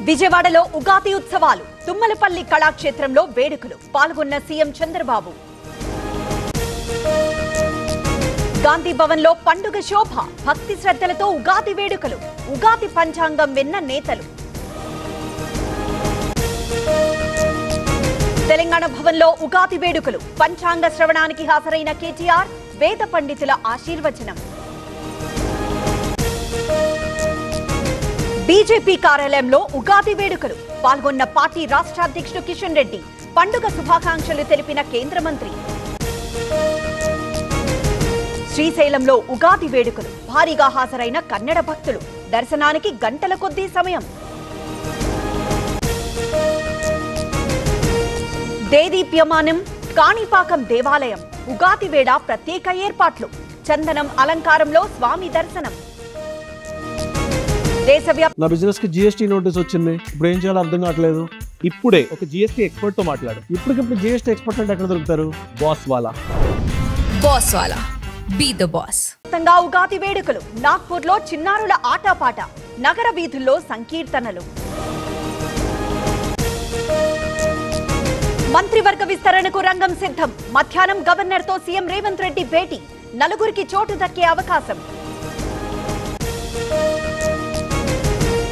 విజయవాడలో ఉగాది ఉత్సవాలు తుమ్మలపల్లి కళాక్షేత్రంలో వేడుకలు పాల్గొన్న సీఎం చంద్రబాబు. గాంధీ భవన్లో పండుగ శోభ భక్తి శ్రద్ధలతో ఉగాది వేడుకలు ఉగాది పంచాంగం విన్న నేతలు. తెలంగాణ భవన్లో ఉగాది వేడుకలు పంచాంగ శ్రవణానికి హాజరైన కేటీఆర్ వేద పండితుల ఆశీర్వచనం. బీజేపీ కార్యాలయంలో ఉగాది వేడుకలు పాల్గొన్న పార్టీ రాష్ట్ర అధ్యక్షుడు కిషన్ రెడ్డి పండుగ శుభాకాంక్షలు తెలిపిన కేంద్ర మంత్రి. శ్రీశైలంలో ఉగాది వేడుకలు భారీగా హాజరైన కన్నడ భక్తులు దర్శనానికి గంటల కొద్దీ సమయం. దేదీప్యమానం కాణిపాకం దేవాలయం ఉగాది వేళ ప్రత్యేక ఏర్పాట్లు చందనం అలంకారంలో స్వామి దర్శనం. నా బిజినెస్ కి జిఎస్టీ నోటీస్ వచ్చింది. ఇప్పుడు ఏం చేయాలో అర్థం కావట్లేదు. ఇప్పుడే ఒక జిఎస్టీ ఎక్స్పర్ట్ తో మాట్లాడు. ఇప్పటికిప్పుడు జిఎస్టీ ఎక్స్పర్ట్ అంటే ఎక్కడ దొరుకుతారు? బాస్ వాలా బీ ద బాస్. ఉగాది వేడుకలు నాగ్పూర్ లో చిన్నారుల ఆటపాట నగర వీధుల్లో సంకీర్తనలు. మంత్రివర్గ విస్తరణకు రంగం సిద్ధం. మధ్యాహ్నం గవర్నర్ తో సీఎం రేవంత్ రెడ్డి భేటీ. నలుగురికి చోటు దక్కే అవకాశం.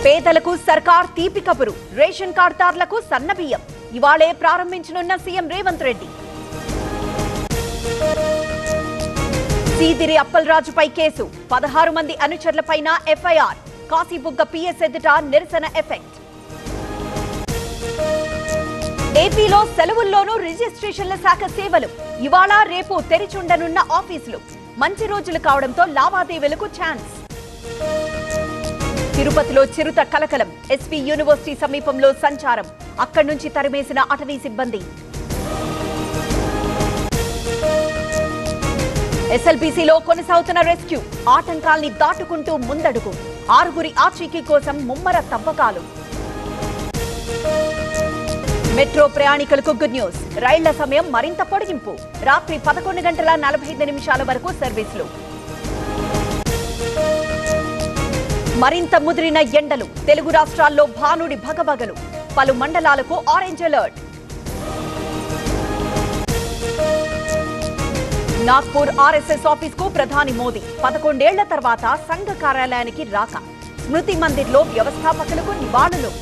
పేదలకు సర్కార్ తీపి కబురు. రేషన్ కార్డుదారులకు సన్నబియ్యం ఇవాళే ప్రారంభించనున్న సీఎం రేవంత్ రెడ్డి. సీదిరి అప్పలరాజుపై కేసు 16 మంది అనుచరులపైన ఎఫ్ఐఆర్. కాశీబుగ్గ పిఎస్ ఎదుట నిరసన ఎఫెక్ట్. ఏపీలో సెలవుల్లోనూ రిజిస్ట్రేషన్ల శాఖ సేవలు ఇవాళ రేపు తెరిచుండనున్న ఆఫీసులు. మంచి రోజులు కావడంతో లావాదేవీలకు ఛాన్స్. తిరుపతిలో చిరుత కలకలం. ఎస్పీ యూనివర్సిటీ సమీపంలో సంచారం. అక్కడి నుంచి తరిమేసిన అటవీ సిబ్బంది. ఎస్ఎల్బీసీలో కొనసాగుతున్న రెస్క్యూ. ఆటంకాల్ని దాటుకుంటూ ముందడుగు. 6గురి ఆచూకీ కోసం ముమ్మర తవ్వకాలు. మెట్రో ప్రయాణికులకు గుడ్ న్యూస్. రైళ్ల సమయం మరింత పొడిగింపు. రాత్రి 11:45 వరకు సర్వీసులు. మరింత ముదిరిన ఎండలు. తెలుగు రాష్ట్రాల్లో భానుడి భగభగలు. పలు మండలాలకు orange alert. Nagpur RSS office కు ప్రధాని మోదీ 11 ఏళ్ల తర్వాత సంఘ కార్యాలయానికి రాక. స్మృతి మందిర్లో వ్యవస్థాపకులకు నివాళులు.